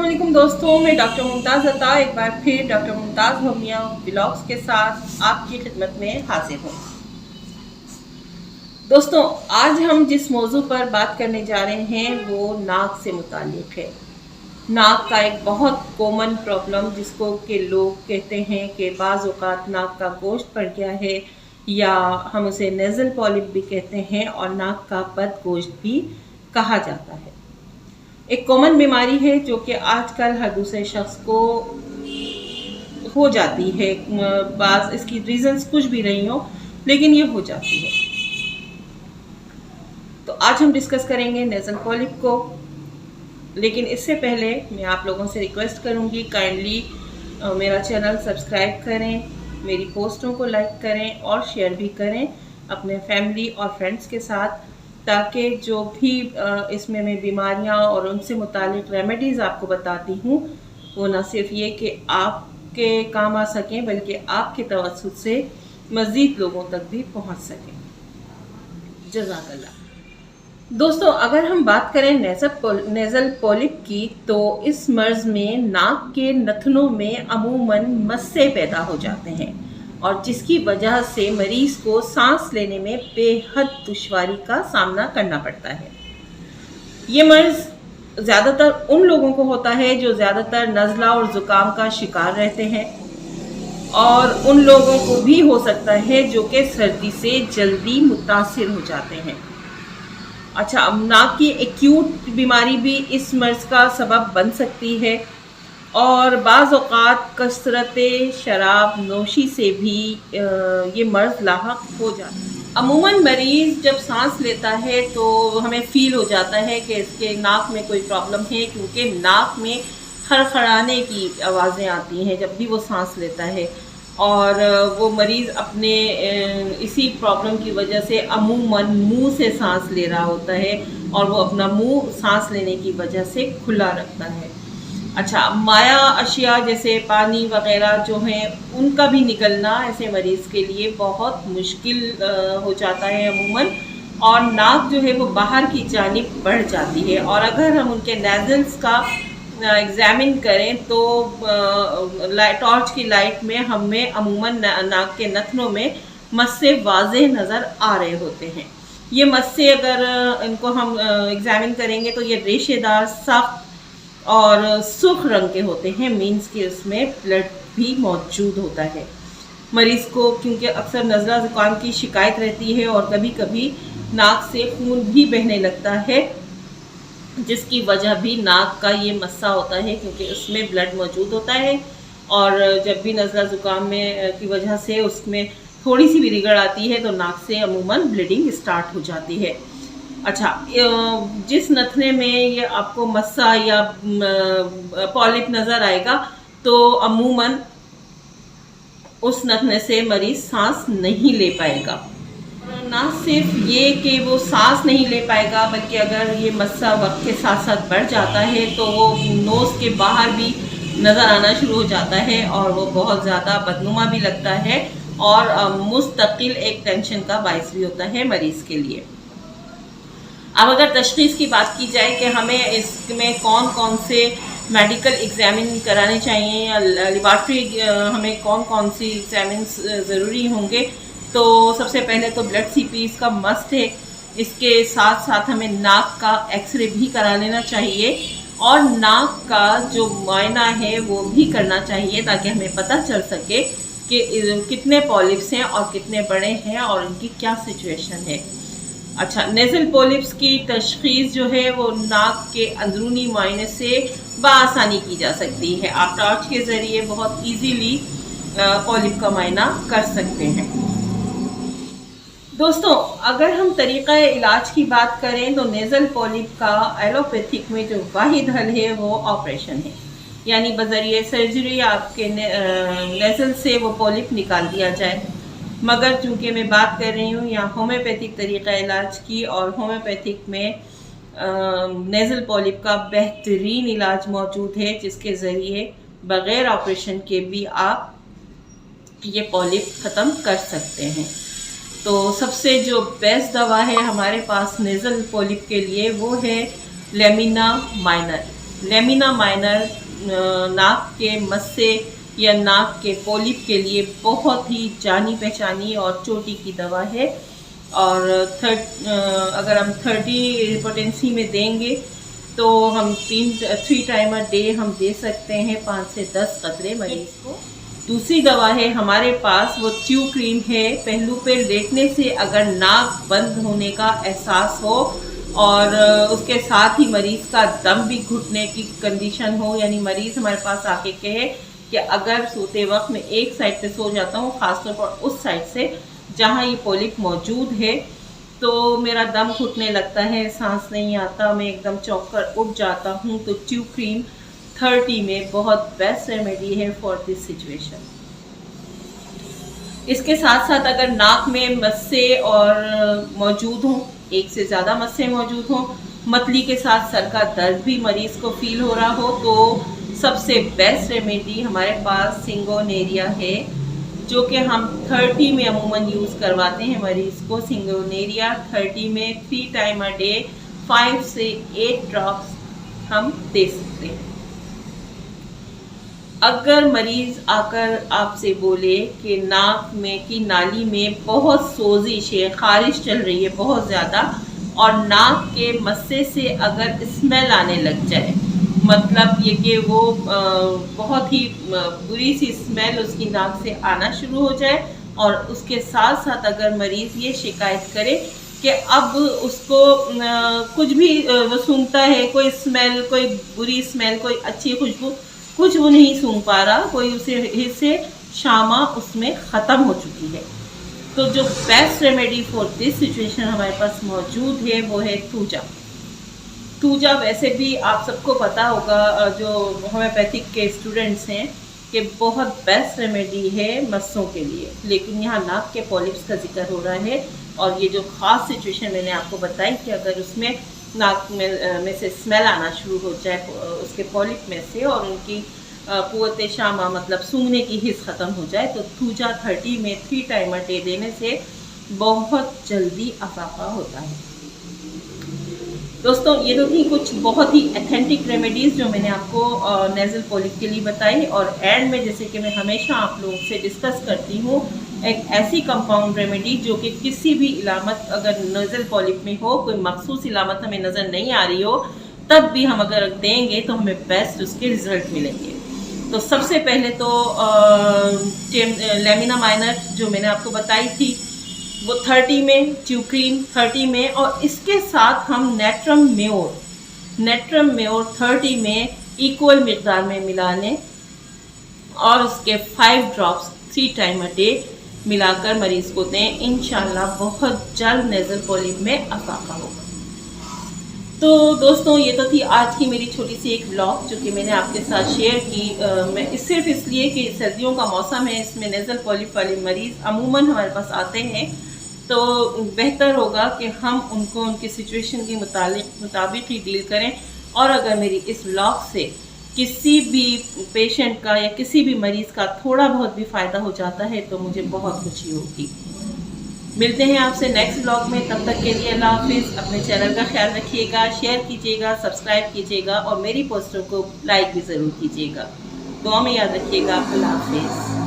अस्सलामुअलैकुम दोस्तों, मैं डॉक्टर मुमताज़ अता एक बार फिर डॉक्टर मुमताज़ होमिया व्लॉग्स के साथ आपकी खिदमत में हाजिर हूँ। दोस्तों, आज हम जिस मौजू पर बात करने जा रहे हैं वो नाक से मुताल्लिक़ है। नाक का एक बहुत कॉमन प्रॉब्लम जिसको के लोग कहते हैं कि बाज़ औक़ात नाक का गोश्त पड़ गया है या हम उसे नेज़ल पॉलिप भी कहते हैं और नाक का बदगोश्त भी कहा जाता है। एक कॉमन बीमारी है जो कि आजकल हर दूसरे शख्स को हो जाती है। बाज़ इसकी रीज़न्स कुछ भी नहीं हो, लेकिन ये हो जाती है। तो आज हम डिस्कस करेंगे नेज़ल पॉलिप को, लेकिन इससे पहले मैं आप लोगों से रिक्वेस्ट करूंगी काइंडली मेरा चैनल सब्सक्राइब करें, मेरी पोस्टों को लाइक करें और शेयर भी करें अपने फैमिली और फ्रेंड्स के साथ, ताकि जो भी इसमें मैं बीमारियां और उनसे मुतालिक रेमेडीज़ आपको बताती हूँ वो न सिर्फ ये कि आपके काम आ सकें बल्कि आपके तवज्जुह से मज़ीद लोगों तक भी पहुँच सकें। जज़ाकल्लाह। दोस्तों, अगर हम बात करें नेज़ल पॉलिप की तो इस मर्ज़ में नाक के नथनों में अमूमन मस्से पैदा हो जाते हैं और जिसकी वजह से मरीज़ को सांस लेने में बेहद दुश्वारी का सामना करना पड़ता है। ये मर्ज़ ज़्यादातर उन लोगों को होता है जो ज़्यादातर नज़ला और ज़ुकाम का शिकार रहते हैं और उन लोगों को भी हो सकता है जो कि सर्दी से जल्दी मुतासिर हो जाते हैं। अच्छा, नाक की एक्यूट बीमारी भी इस मर्ज़ का सबब बन सकती है और बाज़ औक़ात कसरते शराब नोशी से भी ये मर्ज़ लाहक हो जाता है। अमूमन मरीज़ जब सांस लेता है तो हमें फ़ील हो जाता है कि इसके नाक में कोई प्रॉब्लम है, क्योंकि नाक में खड़खड़ाने की आवाज़ें आती हैं जब भी वो सांस लेता है और वो मरीज़ अपने इसी प्रॉब्लम की वजह से अमूमन मुंह से सांस ले रहा होता है और वो अपना मुंह सांस लेने की वजह से खुला रखता है। अच्छा, माया अशिया जैसे पानी वग़ैरह जो हैं उनका भी निकलना ऐसे मरीज़ के लिए बहुत मुश्किल हो जाता है अमूमन, और नाक जो है वो बाहर की जानिब बढ़ जाती है। और अगर हम उनके नेज़ल्स का एग्ज़ामिन करें तो टॉर्च की लाइट में हमें अमूमन नाक के नथनों में मस्से वाज़ेह नज़र आ रहे होते हैं। ये मस्से अगर इनको हम एग्ज़ामिन करेंगे तो ये रेशेदार, सख्त और सुर्ख रंग के होते हैं, मीन्स कि उसमें ब्लड भी मौजूद होता है। मरीज़ को क्योंकि अक्सर नज़ला ज़ुकाम की शिकायत रहती है और कभी कभी नाक से खून भी बहने लगता है, जिसकी वजह भी नाक का ये मस्सा होता है क्योंकि उसमें ब्लड मौजूद होता है और जब भी नज़ला ज़ुकाम में की वजह से उसमें थोड़ी सी भी रिगड़ आती है तो नाक से अमूमन ब्लीडिंग स्टार्ट हो जाती है। अच्छा, जिस नथने में ये आपको मस्सा या पॉलिप नज़र आएगा तो अमूमन उस नथने से मरीज़ सांस नहीं ले पाएगा। ना सिर्फ ये कि वो सांस नहीं ले पाएगा बल्कि अगर ये मस्सा वक्त के साथ साथ बढ़ जाता है तो वो नोज़ के बाहर भी नज़र आना शुरू हो जाता है और वो बहुत ज़्यादा बदनुमा भी लगता है और मुस्तकिल एक टेंशन का बायस भी होता है मरीज़ के लिए। अब अगर तशख़ीस की बात की जाए कि हमें इसमें कौन कौन से मेडिकल एग्ज़ामिन कराने चाहिए या लेबॉरेटरी हमें कौन कौन सी एग्ज़ामिन ज़रूरी होंगे, तो सबसे पहले तो ब्लड सीपी इसका मस्ट है। इसके साथ साथ हमें नाक का एक्सरे भी करा लेना चाहिए और नाक का जो मुआयना है वो भी करना चाहिए ताकि हमें पता चल सके कि कितने पॉलिप्स हैं और कितने बड़े हैं और उनकी क्या सिचुएशन है। अच्छा, नेज़ल पॉलिप्स की तशख़ीस जो है वो नाक के अंदरूनी मुआयने से बआसानी की जा सकती है। आप टॉर्च के ज़रिए बहुत इजीली पॉलिप का मुआयना कर सकते हैं। दोस्तों, अगर हम तरीक़ा इलाज की बात करें तो नेज़ल पॉलिप का एलोपैथिक में जो वाहिद हल है वो ऑपरेशन है, यानी बज़रिए सर्जरी आपके नेज़ल से वो पॉलिप निकाल दिया जाए। मगर चूँकि मैं बात कर रही हूँ यहाँ होम्योपैथिक तरीक़ा इलाज की और होम्योपैथिक में नेज़ल पॉलिप का बेहतरीन इलाज मौजूद है जिसके ज़रिए बग़ैर ऑपरेशन के भी आप ये पॉलिप ख़त्म कर सकते हैं। तो सबसे जो बेस्ट दवा है हमारे पास नेज़ल पॉलिप के लिए वो है लेमिना माइनर। लेमिना माइनर नाक के मस्से या नाक के पॉलिप के लिए बहुत ही जानी पहचानी और चोटी की दवा है। और अगर हम 30 पोटेंसी में देंगे तो हम 3 टाइम अ डे हम दे सकते हैं 5 से 10 कतरे मरीज को। दूसरी दवा है हमारे पास, वो ट्यू क्रीम है। पहलू पे लेटने से अगर नाक बंद होने का एहसास हो और उसके साथ ही मरीज का दम भी घुटने की कंडीशन हो, यानी मरीज हमारे पास आके कहे कि अगर सोते वक्त मैं एक साइड पे सो जाता हूँ, खासतौर पर उस साइड से जहाँ ये पॉलिप मौजूद है, तो मेरा दम घुटने लगता है, सांस नहीं आता, मैं एकदम चौंक कर उठ जाता हूँ, तो ट्यू क्रीम 30 में बहुत बेस्ट रेमेडी है फॉर दिस सिचुएशन। इसके साथ साथ अगर नाक में मस्से और मौजूद हों, एक से ज़्यादा मस्से मौजूद हों, मतली के साथ सर का दर्द भी मरीज को फील हो रहा हो, तो सबसे बेस्ट रेमेडी हमारे पास सिंगोनेरिया है, जो कि हम 30 में अमूमन यूज़ करवाते हैं मरीज़ को। सिंगोनेरिया 30 में 3 टाइम अ डे 5 से 8 ड्रॉप्स हम दे सकते हैं। अगर मरीज़ आकर आपसे बोले कि नाक में की नाली में बहुत सोजिश है, खारिश चल रही है बहुत ज़्यादा, और नाक के मस्से से अगर स्मेल आने लग जाए, मतलब ये कि वो बहुत ही बुरी सी स्मेल उसकी नाक से आना शुरू हो जाए, और उसके साथ साथ अगर मरीज़ ये शिकायत करे कि अब उसको कुछ भी वो सूंघता है, कोई स्मेल, कोई बुरी स्मेल, कोई अच्छी खुशबू, कुछ वो नहीं सूंघ पा रहा, कोई उसे हिस्से शामा उसमें ख़त्म हो चुकी है, तो जो best remedy for this situation हमारे पास मौजूद है वो है थूजा। थूजा वैसे भी आप सबको पता होगा, जो होम्योपैथिक के स्टूडेंट्स हैं, कि बहुत बेस्ट रेमेडी है मस्सों के लिए, लेकिन यहाँ नाक के पॉलिप्स का जिक्र हो रहा है, और ये जो ख़ास सिचुएशन मैंने आपको बताई कि अगर उसमें नाक में से स्मेल आना शुरू हो जाए उसके पॉलिप में से, और उनकी कुव्वत शामा मतलब सूंघने की हिस्स ख़त्म हो जाए, तो थूजा 30 में 3 टाइम अ डे देने से बहुत जल्दी अफाफा होता है। दोस्तों, ये तो थी कुछ बहुत ही ऑथेंटिक रेमेडीज़ जो मैंने आपको नेज़ल पॉलिप के लिए बताई, और एंड में जैसे कि मैं हमेशा आप लोगों से डिस्कस करती हूँ, एक ऐसी कंपाउंड रेमेडी जो कि किसी भी इलामत अगर नेज़ल पॉलिप में हो, कोई मखसूस इलामत हमें नज़र नहीं आ रही हो, तब भी हम अगर देंगे तो हमें बेस्ट उसके रिज़ल्ट मिलेंगे। तो सबसे पहले तो लेमिना माइनर जो मैंने आपको बताई थी वो 30 में, ट्यू क्रीम 30 में, और इसके साथ हम नेट्रम म्योर 30 में इक्वल मिकदार में मिला लें, और उसके 5 ड्रॉप्स 3 टाइम अ डे मिलाकर मरीज़ को दें। इंशाल्लाह बहुत जल्द नेज़ल पॉलिप में अफाफा होगा। तो दोस्तों, ये तो थी आज की मेरी छोटी सी एक व्लॉग जो कि मैंने आपके साथ शेयर की। मैं सिर्फ इसलिए कि सर्दियों का मौसम है, इसमें नेज़ल पॉलिप वाले मरीज़ अमूमन हमारे पास आते हैं, तो बेहतर होगा कि हम उनको उनकी सिचुएशन के मुताबिक ही डील करें। और अगर मेरी इस व्लॉग से किसी भी पेशेंट का या किसी भी मरीज़ का थोड़ा बहुत भी फ़ायदा हो जाता है तो मुझे बहुत खुशी होगी। मिलते हैं आपसे नेक्स्ट व्लॉग में, तब तक के लिए अल्लाह हाफिज़। अपने चैनल का ख्याल रखिएगा, शेयर कीजिएगा, सब्सक्राइब कीजिएगा, और मेरी पोस्टों को लाइक भी ज़रूर कीजिएगा। दुआ में याद रखिएगा। अल्लाह हाफिज़।